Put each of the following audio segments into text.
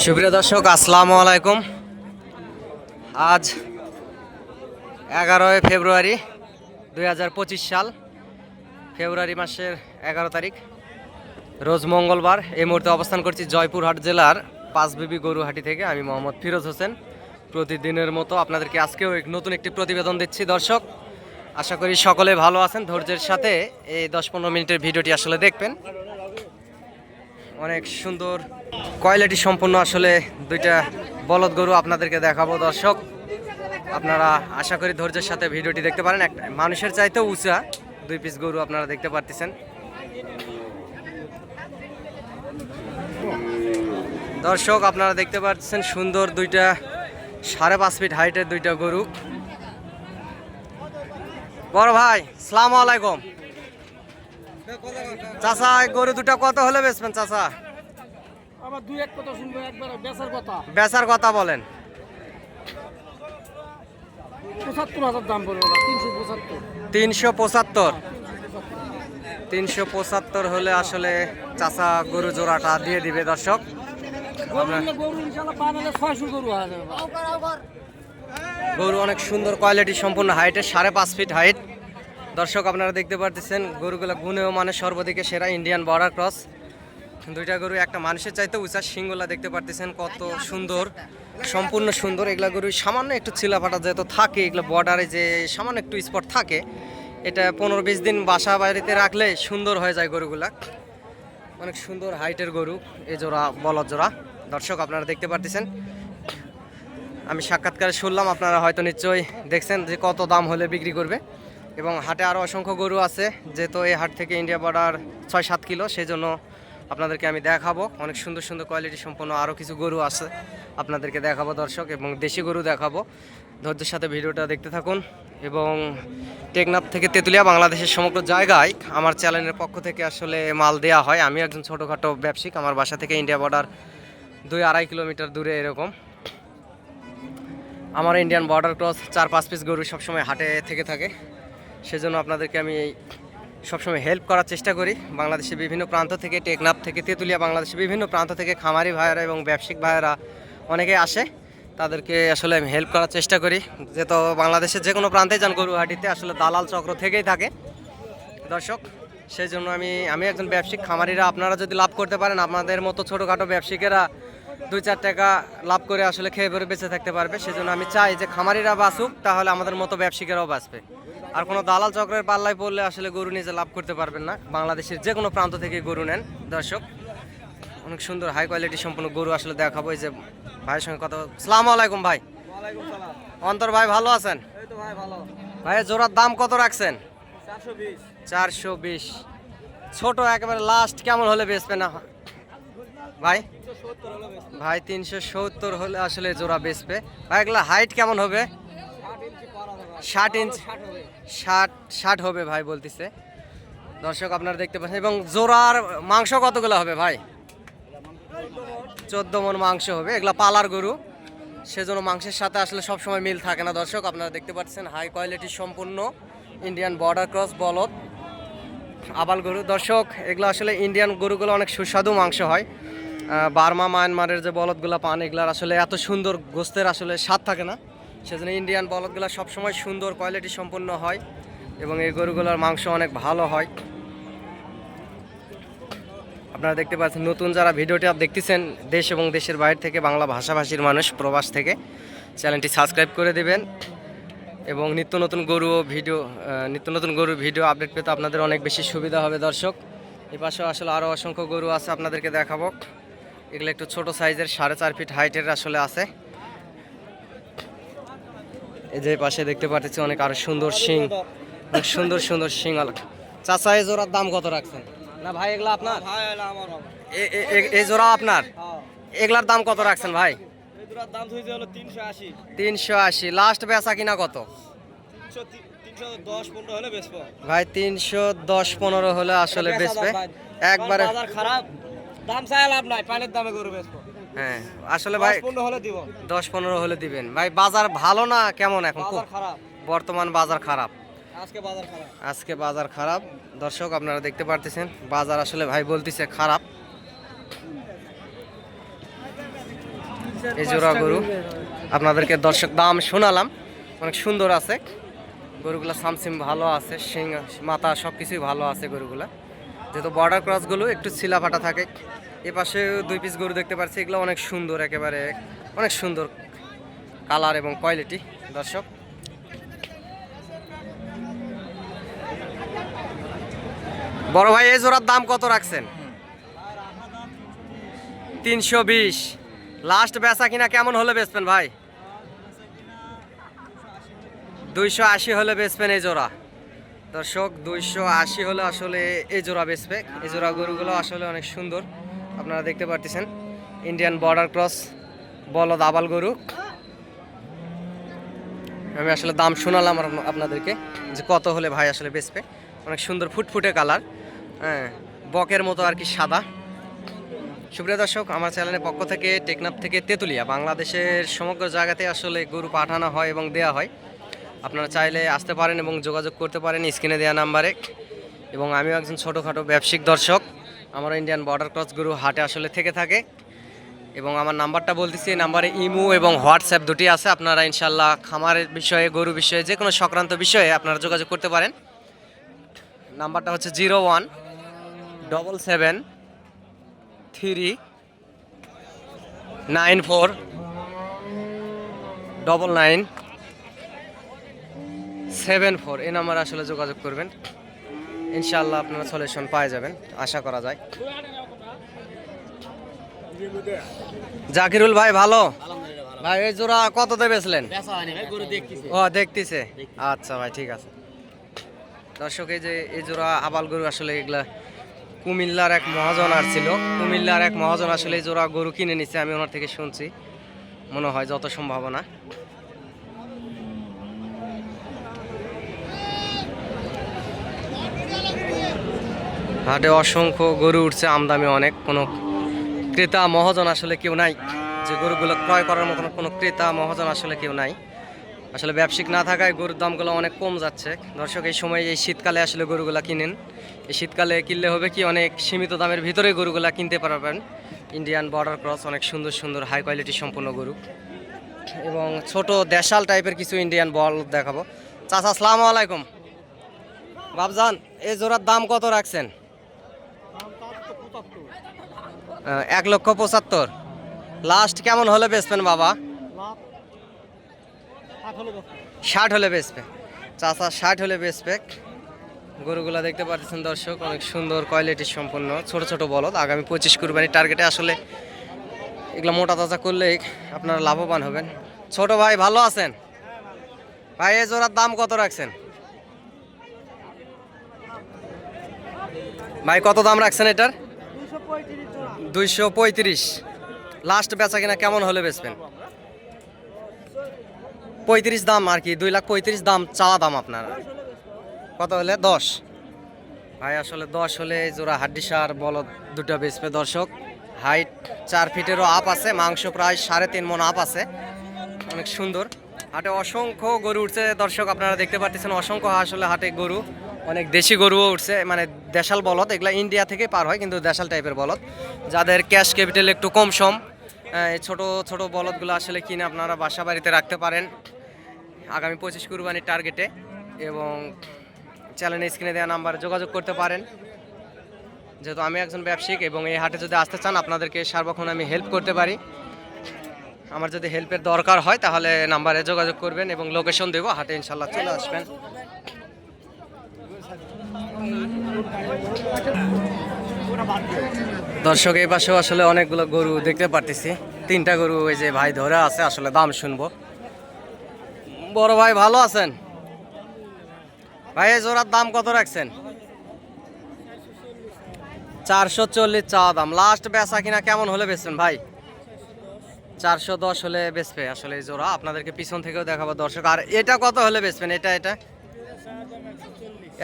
সুপ্রিয় দর্শক, আসসালামু আলাইকুম। আজ 11 ফেব্রুয়ারি 2025 সাল, ফেব্রুয়ারি মাসের 11 তারিখ, রোজ মঙ্গলবার। এই মুহূর্তে অবস্থান করছি জয়পুরহাট জেলার পাঁচবিবি গরুহাটি থেকে। আমি মোহাম্মদ ফিরোজ হোসেন। প্রতিদিনের মতো আপনাদেরকে আজকেও নতুন একটি প্রতিবেদন দিচ্ছি। দর্শক, আশা করি সকলে ভালো আছেন। ধৈর্যের সাথে এই 10-15 মিনিটের ভিডিওটি আসলে দেখবেন। অনেক সুন্দর কোয়ালিটি সম্পন্ন আসলে দুইটা বলদ গরু আপনাদেরকে দেখাবো। দর্শক, আপনারা আশা করি ধৈর্যের সাথে ভিডিওটি দেখতে পারেন। একটা মানুষের চাইতেও উঁচা 2 পিস গরু আপনারা দেখতে পারতেছেন। দর্শক, আপনারা দেখতে পাচ্ছেন সুন্দর দুইটা 5.5 ফিট হাইটের দুইটা গরু। বড় ভাই, আসসালামু আলাইকুম। চাচা, গরু দুটা কত হলে বেচবেন চাচা? আবার দুই এক কথা শুনবো, একবার বেচার কথা। বেচার কথা বলেন। ৭৫,০০০ দাম পড়বে। 375। 375 হলে আসলে চাচা গরু জোড়াটা দিয়ে দিবে। দর্শক, গরু ইনশাআল্লাহ বানালে 600 গরু হয়ে যাবে। গরু অনেক সুন্দর কোয়ালিটি সম্পূর্ণ হাইটের, 5.5 ফিট হাইট। দর্শক, আপনারা দেখতে পারতেছেন গরুগুলো গুণেও মানে সর্বদিকে সেরা, ইন্ডিয়ান বর্ডার ক্রস। দুইটা গরু একটা মানুষের চাইতে উঁচা। সিংগুলা দেখতে পারতেছেন কত সুন্দর, সম্পূর্ণ সুন্দর। এগুলা গরু সামান্য একটু ছিলাফাটা যেহেতু থাকে, এগুলো বর্ডারে যে সামান্য একটু স্পট থাকে, এটা 15-20 দিন বাসা বাড়িতে রাখলে সুন্দর হয়ে যায় গরুগুলা। অনেক সুন্দর হাইটের গরু এই জোড়া, বলদ জোড়া। দর্শক, আপনারা দেখতে পারতেছেন। আমি সাক্ষাৎকারে শুনলাম, আপনারা হয়তো নিশ্চয়ই দেখছেন যে কত দাম হলে বিক্রি করবে। এবং হাটে আরও অসংখ্য গরু আছে, যেহেতু এই হাট থেকে ইন্ডিয়া বর্ডার 6-7 কিলো, সেই জন্য আপনাদেরকে আমি দেখাবো। অনেক সুন্দর সুন্দর কোয়ালিটি সম্পন্ন আরও কিছু গরু আছে, আপনাদেরকে দেখাবো দর্শক, এবং দেশি গরু দেখাবো। ধৈর্যের সাথে ভিডিওটা দেখতে থাকুন। এবং টেকনাফ থেকে তেঁতুলিয়া, বাংলাদেশের সমগ্র জায়গায় আমার চ্যানেলের পক্ষ থেকে আসলে মাল দেওয়া হয়। আমি একজন ছোটোখাটো ব্যবসায়িক। আমার বাসা থেকে ইন্ডিয়া বর্ডার 2-2.5 কিলোমিটার দূরে এরকম। আমার ইন্ডিয়ান বর্ডার ক্রস 4-5 পিস গরু সবসময় হাটে থেকে থাকে, সেজন্য আপনাদেরকে আমি সবসময় হেল্প করার চেষ্টা করি। বাংলাদেশের বিভিন্ন প্রান্ত থেকে, টেকনাফ থেকে তেঁতুলিয়া, বাংলাদেশের বিভিন্ন প্রান্ত থেকে খামারি ভাইয়েরা এবং ব্যবসায়িক ভাইয়েরা অনেকে আসে, তাদেরকে আসলে আমি হেল্প করার চেষ্টা করি। যেহেতু বাংলাদেশের যে কোনো প্রান্তে যান গরুহাটিতে আসলে দালাল চক্র থেকেই থাকে। দর্শক, সেই জন্য আমি একজন ব্যবসায়িক। খামারিরা আপনারা যদি লাভ করতে পারেন, আপনাদের মতো ছোটোখাটো ব্যবসায়িকেরা 2-4 টাকা লাভ করে আসলে খেয়ে পরে বেঁচে থাকতে পারবে। সেজন্য আমি চাই যে খামারিরা বাঁচুক, তাহলে আমাদের মতো ব্যবসায়িকেরাও বাঁচবে। আর কোনো দালাল চক্রের পাল্লায় পড়লে আসলে গরু নিজে লাভ করতে পারবেন না। বাংলাদেশের যে কোনো প্রান্ত থেকে গরু নেন। দর্শক, অনেক সুন্দর হাই কোয়ালিটি সম্পূর্ণ গরু আসলে দেখাবো। এই যে ভাইয়ের সঙ্গে কথা। আসসালামু আলাইকুম ভাই। অন্তর ভাই, ভালো আছেন? ভাই, জোড়ার দাম কত রাখছেন? 420। ছোট একেবারে লাস্ট কেমন হলে বেচবেন না ভাই? ভাই 370 হলে আসলে জোড়া বেচবে। ভাই, এগুলা হাইট কেমন হবে? 60 ইঞ্চি। 60 হবে ভাই বলতেছে। দর্শক, আপনারা দেখতে পাচ্ছেন। এবং জোড়ার মাংস কতগুলো হবে ভাই? 14 মণ মাংস হবে। এগুলা পালার গরু, সেজন্য মাংসের সাথে আসলে সবসময় মিল থাকে না। দর্শক, আপনারা দেখতে পাচ্ছেন হাই কোয়ালিটি সম্পূর্ণ ইন্ডিয়ান বর্ডার ক্রস বলদ আবাল গরু। দর্শক, এগুলো আসলে ইন্ডিয়ান গরুগুলো অনেক সুস্বাদু মাংস হয়। বার্মা, মায়ানমারের যে বলদগুলো পান, এগুলার আসলে এত সুন্দর গোস্তের আসলে স্বাদ থাকে না। সেজন্য ইন্ডিয়ান বলদগুলো সবসময় সুন্দর কোয়ালিটি সম্পন্ন হয়, এবং এই গরুগুলোর মাংস অনেক ভালো হয়। আপনারা দেখতে পাচ্ছেন, নতুন যারা ভিডিওটি দেখতেছেন দেশ এবং দেশের বাইরে থেকে, বাংলা ভাষাভাষীর মানুষ প্রবাস থেকে, চ্যানেলটি সাবস্ক্রাইব করে দিবেন। এবং নিত্য নতুন গরুর ভিডিও আপডেট পেতে আপনাদের অনেক বেশি সুবিধা হবে। দর্শক, এই পাশে আসলে আরও অসংখ্য গরু আছে, আপনাদেরকে দেখাবো। এগুলো একটু ছোট সাইজের, 4.5 ফিট হাইটের আসলে আছে। এই যে পাশে দেখতে পাচ্ছি অনেক আরো সুন্দর শিং, অনেক সুন্দর সুন্দর শিং। চাচা, এই জোড়ার দাম কত রাখছেন? না ভাই, এগুলা আপনার? এই জোড়া আপনার? এগুলার দাম কত রাখছেন ভাই? 380। লাস্ট বেচা কিনা কত ভাই? 310-15 হলে আসলে বেচবে একবারে। দাম চাই লাভ নাই, পানির দামে গরু বেচবো। হ্যাঁ, আসলে ভাই 10-15 হলে দিবেন ভাই। বাজার ভালো না কেমন এখন? বর্তমান বাজার খারাপ। আজকে বাজার খারাপ। দর্শক, আপনারা দেখতে পারতেছেন বাজার আসলে ভাই বলতেছে খারাপ। এই জোড়া গরু আপনাদেরকে দর্শক দাম শোনালাম, অনেক সুন্দর আছে গরুগুলা, সামসিম ভালো আছে, শিং মাথা সব কিছুই ভালো আছে গরুগুলা। যেহেতু বর্ডার ক্রসগুলো একটু ছিলাফাটা থাকে। এ পাশে 2 পিস গরু দেখতে পাচ্ছি, এগুলো অনেক সুন্দর, একেবারে অনেক সুন্দর কালার এবং কোয়ালিটি। দর্শক বড় ভাই এই জোড়ার দাম কত রাখছেন? 320। লাস্ট বেচা কিনা কেমন হলে বেচবেন ভাই? 280 হলে বেচবেন এই জোড়া। দর্শক 280 হলে আসলে এই জোড়া বেচবে। এই জোড়া গরুগুলো আসলে অনেক সুন্দর, আপনারা দেখতে পারতেছেন। ইন্ডিয়ান বর্ডার ক্রস বলদ আবাল গরু। আমি আসলে দাম শোনালাম আপনাদেরকে যে কত হলে ভাই আসলে বেচবে। অনেক সুন্দর ফুটফুটে কালার, হ্যাঁ, বকের মতো আর কি সাদা। সুপ্রিয় দর্শক, আমার চ্যানেলের পক্ষ থেকে টেকনাফ থেকে তেঁতুলিয়া বাংলাদেশের সমগ্র জায়গাতে আসলে গরু পাঠানো হয় এবং দেয়া হয়। আপনারা চাইলে আসতে পারেন এবং যোগাযোগ করতে পারেন স্ক্রিনে দেওয়া নাম্বারে। এবং আমিও একজন ছোটোখাটো ব্যবসায়িক দর্শক, আমার ইন্ডিয়ান বর্ডার ক্রস গরু হাটে আসলে থেকে থাকে। এবং আমার নাম্বারটা বলতেছি, এই নাম্বারে ইমো এবং হোয়াটসঅ্যাপ দুটি আছে। আপনারা ইনশাল্লাহ খামারের বিষয়ে, গরু বিষয়ে, যে কোনো সংক্রান্ত বিষয়ে আপনারা যোগাযোগ করতে পারেন। নাম্বারটা হচ্ছে 01-739-9974। এই নাম্বারে আসলে যোগাযোগ করবেন, ইনশাআল্লাহ আপনারা সলিউশন পাওয়া যাবেন আশা করা যায়। জাকিরুল ভাই ভালো? ভাই এই জোড়া কত দিয়ে বেচলেন? ও দেখতেছে, আচ্ছা ভাই ঠিক আছে। দর্শক এই যে এই জোড়া আবাল গরু, আসলে এগুলা কুমিল্লার এক মহাজন আসছিল, কুমিল্লার এক মহাজন আসলে এই জোড়া গরু কিনে নিচ্ছে, আমি ওনার থেকে শুনছি, মনে হয় যত সম্ভাবনা। হাটে অসংখ্য গরু উঠছে, আমদামি অনেক, কোনো ক্রেতা মহাজন আসলে কেউ নাই, যে গরুগুলো ক্রয় করার মতন কোনো ক্রেতা মহাজন আসলে কেউ নাই। আসলে ব্যবসায়িক না থাকায় গরুর দামগুলো অনেক কম যাচ্ছে। দর্শক এই সময়, এই শীতকালে আসলে গরুগুলা কিনেন। এই শীতকালে কিনলে হবে কি, অনেক সীমিত দামের ভিতরে গরুগুলা কিনতে পারবেন। ইন্ডিয়ান বর্ডার ক্রস অনেক সুন্দর সুন্দর হাই কোয়ালিটি সম্পূর্ণ গরু, এবং ছোট দেশাল টাইপের কিছু ইন্ডিয়ান বল দেখাবো। চাচা আসসালামু আলাইকুম। বাবজান এই জোড়ার দাম কত রাখছেন? 1,75,000। লাস্ট কেমন হলে বেচবেন বাবা? 60 হলে বেচবে চাচা, 60 হলে বেচবে। গরুগুলা দেখতে পাচ্ছেন দর্শক, অনেক সুন্দর কোয়ালিটি সম্পন্ন ছোট ছোট বলদ। আগামী 25 কুরবানি টার্গেটে আসলে এগুলো মোটা তাজা করলে আপনারা লাভবান হবেন। ছোট ভাই ভালো আছেন? ভাই এই জোড়ার দাম কত রাখছেন? ভাই কত দাম রাখছেন এটার? 235। লাস্ট বেচা কিনা কেমন হলে বেচবেন? 35 দাম আর কি, 2,35,000 দাম চাওয়া দাম আপনার। কত হলে? 10। ভাই আসলে 10 হলে জোড়া হাড্ডিসার বলদ দুটো বেচবে। দর্শক হাইট 4 ফিটেরও আপ আছে, মাংস প্রায় 3.5 মণ আপ আছে, অনেক সুন্দর। হাটে অসংখ্য গরু উঠছে দর্শক, আপনারা দেখতে পাচ্ছেন অসংখ্য আসলে হাটে গরু, অনেক দেশি গরুও উঠছে, মানে দেশাল বলদ। এগুলা ইন্ডিয়া থেকে পার হয়, কিন্তু দেশাল টাইপের বলদ, যাদের ক্যাশ ক্যাপিটাল একটু কম সম, এই ছোট ছোট বলদগুলো আসলে কিনে আপনারা বাসা বাড়িতে রাখতে পারেন আগামী 25 কুরবানির টার্গেটে। এবং চ্যানেলের স্ক্রিনে দেওয়া নাম্বারে যোগাযোগ করতে পারেন। যেহেতু আমি একজন ব্যবসায়িক এবং এই হাটে যদি আসতে চান, আপনাদেরকে সার্বক্ষণ আমি হেল্প করতে পারি। আমার যদি হেল্পের দরকার হয় তাহলে নাম্বারে যোগাযোগ করবেন এবং লোকেশন দেবো, হাটে ইনশাল্লাহ চলে আসবেন। দর্শক এই পাশেও আসলে অনেকগুলো গরু দেখতে পারতেছি, 3টা গরু এই যে ভাই ধরে আছে, আসলে দাম শুনবো। বড় ভাই ভালো আছেন? ভাই এই জোড়ার দাম কত রাখছেন? 440 চাওয়া দাম। লাস্ট বেচা কিনা কেমন হলে বেচবেন ভাই? 410 হলে বেচবে আসলে এই জোড়া। আপনাদেরকে পিছন থেকেও দেখাবো দর্শক। আর এটা কত হলে বেচবেন? এটা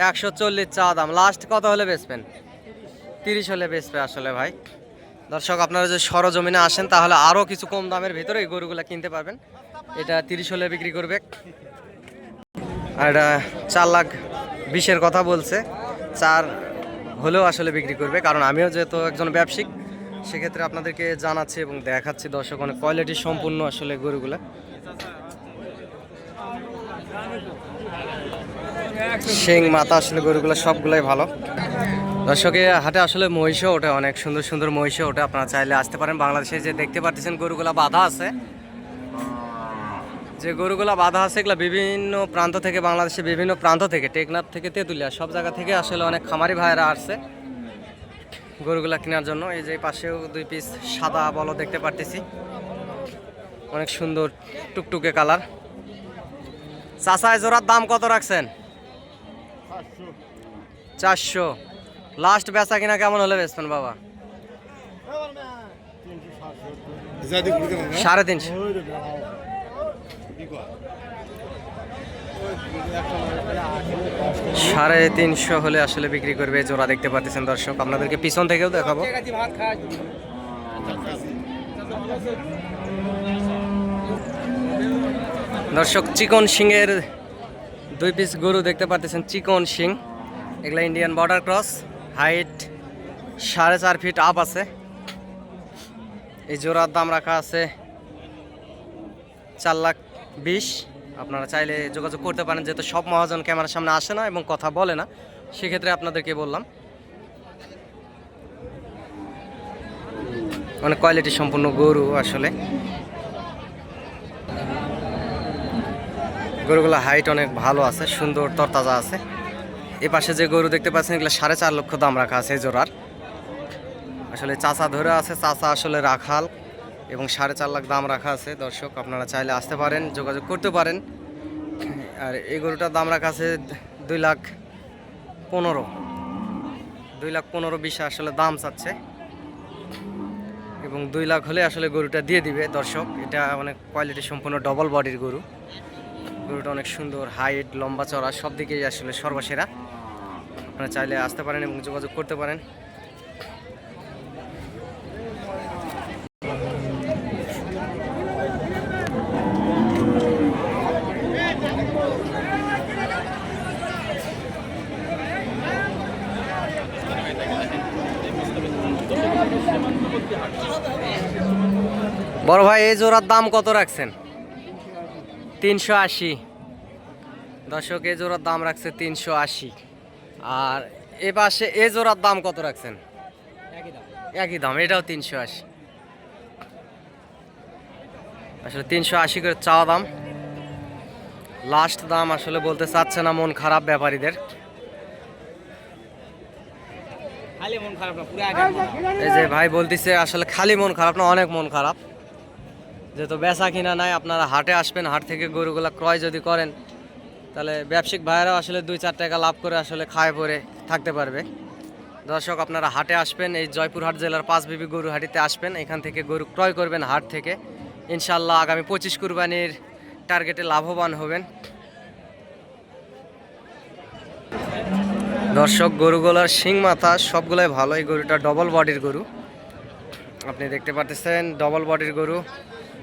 140 চাওয়া দাম। লাস্ট কত হলে বেচবেন? 30 হলে বেচবে আসলে ভাই। দর্শক আপনারা যদি সরজমিনে আসেন তাহলে আরও কিছু কম দামের ভিতরে এই গরুগুলা কিনতে পারবেন। এটা 30 হলে বিক্রি করবে। আর এটা 4,20,000 কথা বলছে, 4 হলেও আসলে বিক্রি করবে, কারণ আমিও যেহেতু একজন ব্যবসায়িক সেক্ষেত্রে আপনাদেরকে জানাচ্ছি এবং দেখাচ্ছি দর্শক, অনেক কোয়ালিটি সম্পূর্ণ আসলে গরুগুলা। শিং মাথা আসলে গরুগুলো সবগুলাই ভালো। দর্শকে হাটে আসলে মহিষও ওঠে, অনেক সুন্দর সুন্দর মহিষও ওঠে। আপনারা চাইলে আসতে পারেন। বাংলাদেশে যে দেখতে পাচ্ছেন গরুগুলা বাঁধা আছে, যে গরুগুলা বাঁধা আছে এগুলা বিভিন্ন প্রান্ত থেকে, বাংলাদেশে বিভিন্ন প্রান্ত থেকে, টেকনাফ থেকে তেঁতুলিয়া সব জায়গা থেকে আসলে অনেক খামারি ভাইয়েরা আসছে গরুগুলা কেনার জন্য। এই যে পাশেও 2 পিস সাদা বলদ দেখতে পারতেছি, অনেক সুন্দর টুকটুকে কালার। চাচা জোড়ার দাম কত রাখছেন? 400। লাস্ট বেচা কিনা কেমন হলে বেচবেন বাবা? 350। 350 হলে আসলে বিক্রি করবে জোড়া। দেখতে পাচ্ছেন দর্শক, আপনাদেরকে পিছন থেকেও দেখাবো। দর্শক চিকন শিংয়ের 2 পিস গরু দেখতে পাচ্ছেন, চিকন শিং। এগুলা Indian border cross, height 4.5 feet up আছে। এই জোড়ার দাম রাখা আছে 4,20,000। আপনারা চাইলে যোগাযোগ করতে পারেন, যেহেতু সব মহাজন ক্যামেরার সামনে আসে না এবং কথা বলে না, সেক্ষেত্রে আপনাদেরকে বললাম। অনেক কোয়ালিটি সম্পূর্ণ গরু আসলে। গরুগুলো হাইট অনেক ভালো আছে, সুন্দর তরতাজা আছে। এ পাশে যে গরু দেখতে পাচ্ছেন এগুলো 4.5 লক্ষ দাম রাখা আছে জোড়ার। আসলে চাচা ধরে আছে, চাচা আসলে রাখাল, এবং 4.5 লাখ দাম রাখা আছে। দর্শক আপনারা চাইলে আসতে পারেন, যোগাযোগ করতে পারেন। আর এই গরুটার দাম রাখা আছে 2,15,000। 2,15,000 আসলে দাম চাচ্ছে, এবং 2 লাখ হলে আসলে গরুটা দিয়ে দিবে দর্শক। এটা অনেক কোয়ালিটি সম্পূর্ণ ডবল বডির গরু। গরুটা অনেক সুন্দর, হাইট, লম্বা চড়া সব দিকেই আসলে সর্বসেরা। আপনারা চাইলে আসতে পারেন এবং যোগাযোগ করতে পারেন। বড় ভাই এই জোড়ার দাম কত রাখছেন? 380। দর্শক এই জোড়ার দাম রাখছে 380। আর এ পাশে এই জোড়ার দাম কত রাখছেন? একই দাম, এটাও 380। আসলে 380 করে চাওয়া দাম, লাস্ট দাম আসলে বলতে চাচ্ছে না। মন খারাপ ব্যাপারীদের। এই যে ভাই বলতেছে আসলে খালি মন খারাপ না, অনেক মন খারাপ, যেহেতু বেচা কিনা নাই। আপনারা হাটে আসবেন, হাট থেকে গরুগুলা ক্রয় যদি করেন তাহলে ব্যবসায়িক ভাইয়েরাও আসলে 2-4 টাকা লাভ করে আসলে খায় পরে থাকতে পারবে। দর্শক আপনারা হাটে আসবেন, এই জয়পুরহাট জেলার 5 বিবি গরু হাটিতে আসবেন, এখান থেকে গরু ক্রয় করবেন হাট থেকে। ইনশাল্লাহ আগামী 25 কুরবানির টার্গেটে লাভবান হবেন। দর্শক গরুগুলার শিং মাথা সবগুলাই ভালো। এই গরুটা ডবল বডির গরু, আপনি দেখতে পাচ্ছেন ডবল বডির গরু,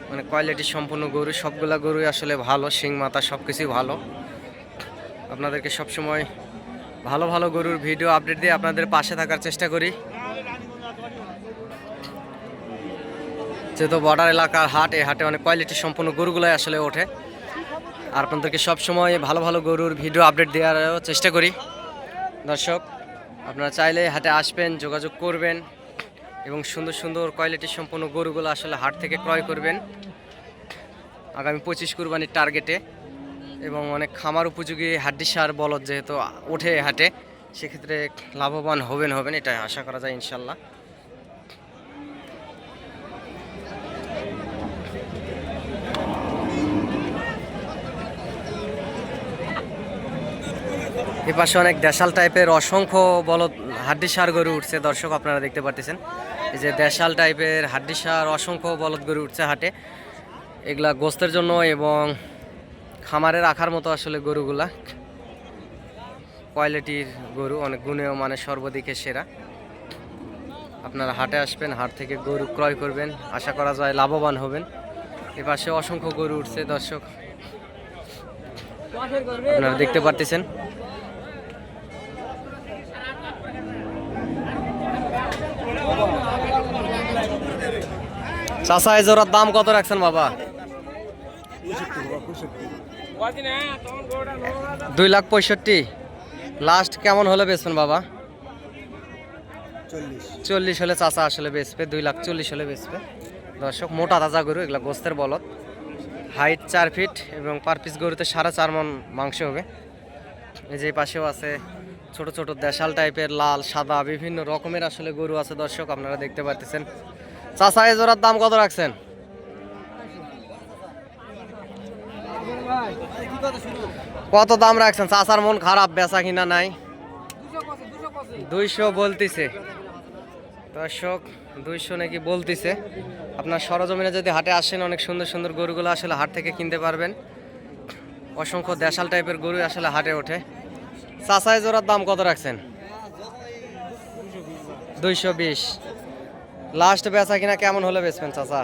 মানে কোয়ালিটি সম্পূর্ণ গরু। সবগুলা গরুই আসলে ভালো, শিং মাথা সব কিছুই ভালো। আপনাদেরকে সবসময় ভালো ভালো গরুর ভিডিও আপডেট দিয়ে আপনাদের পাশে থাকার চেষ্টা করি। যেহেতু বর্ডার এলাকার হাট, এই হাটে অনেক কোয়ালিটি সম্পূর্ণ গরুগুলাই আসলে ওঠে। আর আপনাদেরকে সবসময় ভালো ভালো গরুর ভিডিও আপডেট দেওয়ারও চেষ্টা করি। দর্শক আপনারা চাইলে হাটে আসবেন, যোগাযোগ করবেন, এবং সুন্দর সুন্দর কোয়ালিটি সম্পন্ন গরুগুলো আসলে হাট থেকে ক্রয় করবেন আগামী 25 কুরবানির টার্গেটে। এবং অনেক খামার উপযোগী হাড্ডিসার বলদ যেহেতু ওঠে হাটে, সেক্ষেত্রে লাভবান হবেন এটা আশা করা যায় ইনশাল্লাহ। এ পাশে অনেক দেশাল টাইপের অসংখ্য বলদ হাড্ডিসার গরু উঠছে। দর্শক আপনারা দেখতে পাচ্ছেন এই যে দেশাল টাইপের হাড্ডিসার অসংখ্য বলদ গরু উঠছে হাটে। এগুলা গোস্তের জন্য এবং খামারে রাখার মতো আসলে গরুগুলা কোয়ালিটির গরু, অনেক গুণেও মানে সর্বদিকে সেরা। আপনারা হাটে আসবেন, হাট থেকে গরু ক্রয় করবেন, আশা করা যায় লাভবান হবেন। এ পাশে অসংখ্য গরু উঠছে দর্শক আপনারা দেখতে পাচ্ছেন। চাচা এই জোড়ার দাম কত রাখছেন বাবা? 2,65,000। লাস্ট কেমন হলে বেচবেন বাবা? 40 হলে চাচা আসলে বেচবে, 2,40,000 হলে বেচবে। দর্শক মোটা তাজা গরু, এগুলা গোস্তের বলদ, হাইট 4 ফিট এবং পার পিস গরুতে 4.5 মণ মাংস হবে। এই যে পাশেও আছে ছোট ছোট দেশাল টাইপের লাল সাদা বিভিন্ন রকমের আসলে গরু আছে দর্শক, আপনারা দেখতে পাচ্ছেন। চাচা এই জোড়ার দাম কত রাখছেন? কত দাম রাখছেন? চাচার মন খারাপ, বেচা কিনা নাই। 200 বলতিছে দর্শক, 200 নাকি বলতিছে। আপনার সরজমিনে যদি হাটে আসেন অনেক সুন্দর সুন্দর গরুগুলো আসলে হাট থেকে কিনতে পারবেন। অসংখ্য দেশাল টাইপের গরু আসলে হাটে ওঠে। চাচা এই জোড়ার দাম কত রাখছেন? 220। লাস্ট বেচা কিনা কেমন হলে বেচবেন চাচা?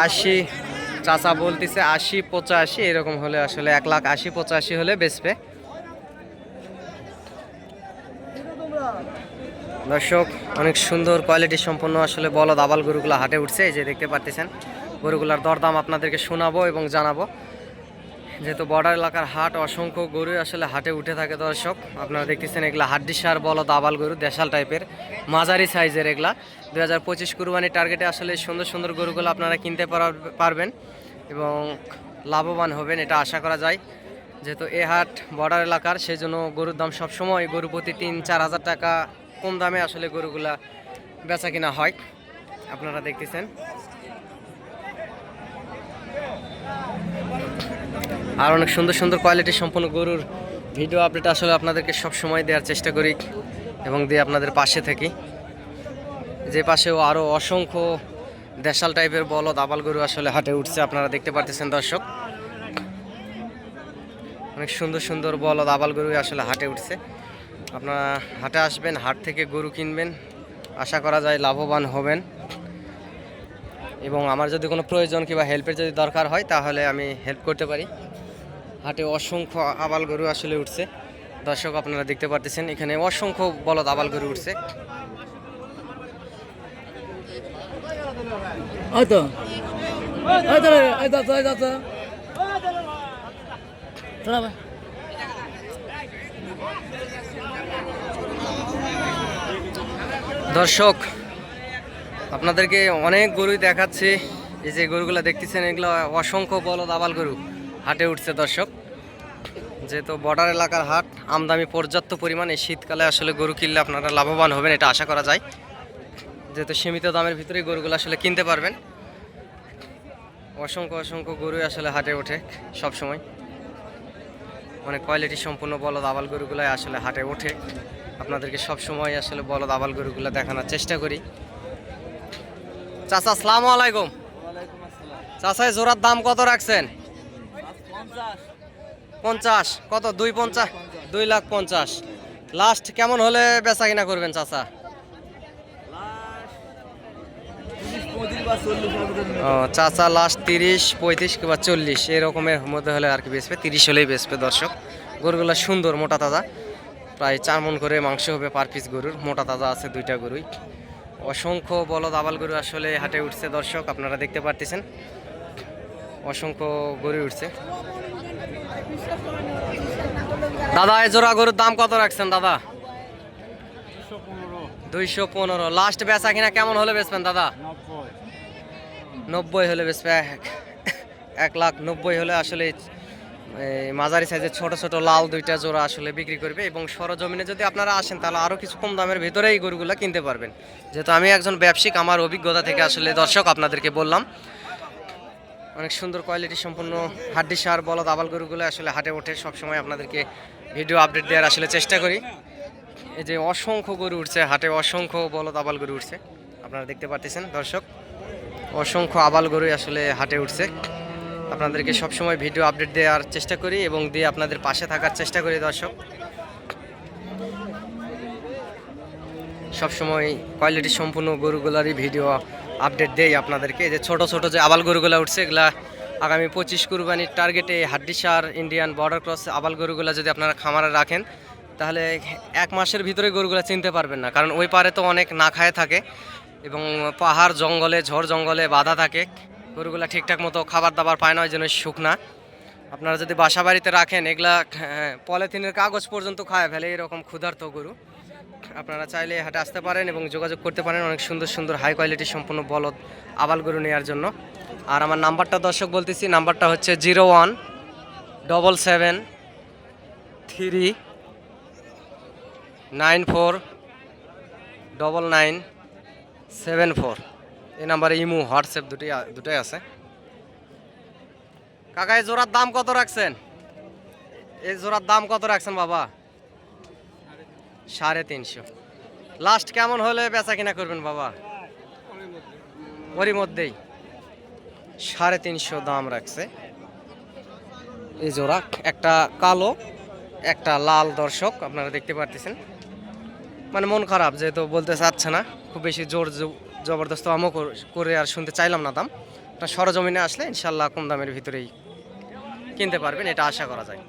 80। চাচা বলতেছে 80-85 এরকম হলে আসলে 1,80,85 হলে বেচবে। দর্শক অনেক সুন্দর কোয়ালিটি সম্পন্ন আসলে বলদ আবাল গরুগুলো হাটে উঠছে। এই যে দেখতে পাচ্ছেন গরুগুলার দরদাম আপনাদেরকে শোনাবো এবং জানাবো। যেহেতু বর্ডার এলাকার হাট, অসংখ্য গরু আসলে হাটে উঠে থাকে দর্শক। আপনারা দেখতেছেন এগুলা হাড্ডিসার বলদ আবাল গরু, দেশাল টাইপের মাঝারি সাইজের। এগুলা 2025 কুরবানি টার্গেটে আসলে সুন্দর সুন্দর গরুগুলো আপনারা কিনতে পারবেন এবং লাভবান হবেন, এটা আশা করা যায়। যেহেতু এ হাট বর্ডার এলাকার, সেই জন্য গরুর দাম সবসময় গরু প্রতি 3-4 হাজার টাকা কম দামে আসলে গরুগুলা বেচা কিনা হয়, আপনারা দেখতেছেন। আর অনেক সুন্দর সুন্দর কোয়ালিটি সম্পন্ন গরুর ভিডিও আপডেট আসলে আপনাদেরকে সব সময় দেওয়ার চেষ্টা করি এবং দিয়ে আপনাদের পাশে থাকি। যে পাশেও আরও অসংখ্য দেশাল টাইপের বলদ আবাল গরু আসলে হাটে উঠছে, আপনারা দেখতে পাচ্ছেন দর্শক। অনেক সুন্দর সুন্দর বলদ আবাল গরু আসলে হাটে উঠছে। আপনারা হাটে আসবেন, হাট থেকে গরু কিনবেন, আশা করা যায় লাভবান হবেন। এবং আমার যদি কোনো প্রয়োজন কিংবা হেল্পের যদি দরকার হয় তাহলে আমি হেল্প করতে পারি। হাটে অসংখ্য আবাল গরু আসলে উঠছে দর্শক, আপনারা দেখতে পাচ্ছেন এখানে অসংখ্য বলদ আবাল গরু উঠছে। দর্শক আপনাদেরকে অনেক গরুই দেখাচ্ছে। এই যে গরুগুলো দেখতেছেন এগুলো অসংখ্য বলদ আবাল গরু হাটে উঠছে দর্শক। যেহেতু বর্ডার এলাকার হাট, আমদানি পর্যাপ্ত পরিমাণ, এই শীতকালে আসলে গরু কিনলে আপনারা লাভবান হবেন, এটা আশা করা যায়। যেহেতু সীমিত দামের ভিতরেই গরুগুলো আসলে কিনতে পারবেন। অসংখ্য অসংখ্য গরু আসলে হাটে ওঠে সব সময়। অনেক কোয়ালিটি সম্পূর্ণ বলদ আবাল গরুগুলাই আসলে হাটে ওঠে, আপনাদেরকে সব সময় আসলে বলদ আবাল গরুগুলো দেখানোর চেষ্টা করি। চাচা আসসালামু আলাইকুম। চাচা জোড়ার দাম কত রাখছেন? 50। কত? 250, 2,50,000। লাস্ট কেমন হলে বেচা কিনা করবেন চাচা? ও চাচা লাস্ট 30, 35 কিংবা 40 এরকমের মধ্যে হলে আর কি বেচবে। 30 হলেই বেচবে দর্শক। গরুগুলো সুন্দর মোটা তাজা, প্রায় 4 মণ করে মাংস হবে পার পিস গরুর। মোটা তাজা আছে দুইটা গরুই। অসংখ্য বলদ আবাল গরু আসলে হাটে উঠছে দর্শক, আপনারা দেখতে পাচ্ছেন অসংখ্য গরু উঠছে। দাদা এই জোড়া গরুর দাম কত রাখছেন দাদা? 215। লাস্ট বেচা কিনা কেমন হলে বেচবেন দাদা? 90 হলে বেচবে। 1,90,000 হলে আসলে মাঝারি সাইজের ছোট ছোট লাল দুইটা জোড়া আসলে বিক্রি করবে। এবং সরজমিনে যদি আপনারা আসেন তাহলে আরও কিছু কম দামের ভিতরেই গরুগুলো কিনতে পারবেন। যেহেতু আমি একজন ব্যবসায়িক, আমার অভিজ্ঞতা থেকে আসলে দর্শক আপনাদেরকে বললাম। অনেক সুন্দর কোয়ালিটি সম্পন্ন হাড্ডিসার বলদ আবাল গরুগুলো আসলে হাটে ওঠে, সবসময় আপনাদেরকে ভিডিও আপডেট দেওয়ার আসলে চেষ্টা করি। এই যে অসংখ্য গরু উঠছে হাটে, অসংখ্য বলদ আবাল গরু উঠছে, আপনারা দেখতে পাচ্ছেন দর্শক। অসংখ্য আবাল গরু আসলে হাটে উঠছে, আপনাদেরকে সবসময় ভিডিও আপডেট দেওয়ার চেষ্টা করি এবং দিয়ে আপনাদের পাশে থাকার চেষ্টা করি দর্শক। সবসময় কোয়ালিটি সম্পূর্ণ গরুগুলারই ভিডিও আপডেট দেই আপনাদেরকে। যে ছোট ছোট যে আবাল গরুগুলো উঠছে এগুলা আগামী 25 কুরবানির টার্গেটে হাড্ডিসার ইন্ডিয়ান বর্ডার ক্রস আবাল গরুগুলো যদি আপনারা খামারে রাখেন তাহলে 1 মাসের ভিতরে গরুগুলো চিনতে পারবেন না, কারণ ওই পারে তো অনেক না খায় থাকে এবং পাহাড় জঙ্গলে ঝড় জঙ্গলে বাধা থাকে, গরুগুলা ঠিকঠাক মতো খাবার দাবার পায় না, ওই জন্য শুকনা। আপনারা যদি বাসা বাড়িতে রাখেন এগুলা পলিথিনের কাগজ পর্যন্ত খায় ফেলে, এরকম ক্ষুধার্ত গরু। আপনারা চাইলে এই হাটে আসতে পারেন এবং যোগাযোগ করতে পারেন অনেক সুন্দর সুন্দর হাই কোয়ালিটি সম্পূর্ণ বলদ আবাল গরু নেওয়ার জন্য। আর আমার নাম্বারটা দর্শক বলতেছি, নাম্বারটা হচ্ছে 017739499974। এই নাম্বারে ইমো হোয়াটসঅ্যাপ দুটোই আছে। কাকা এই জোড়ার দাম কত রাখছেন? এই জোড়ার দাম কত রাখছেন বাবা? 350। লাস্ট কেমন হলে বেচা কিনা করবেন বাবা? ওরই মধ্যেই 350 দাম রাখছে এই জোড়া। একটা কালো একটা লাল, দর্শক আপনারা দেখতে পারতেছেন। মানে মন খারাপ, যেহেতু বলতে চাচ্ছে না, খুব বেশি জোর জবরদস্ত আমও করে আর শুনতে চাইলাম না দাম। সরজমিনে আসলে ইনশাল্লাহ কম দামের ভিতরেই কিনতে পারবেন, এটা আশা করা যায়।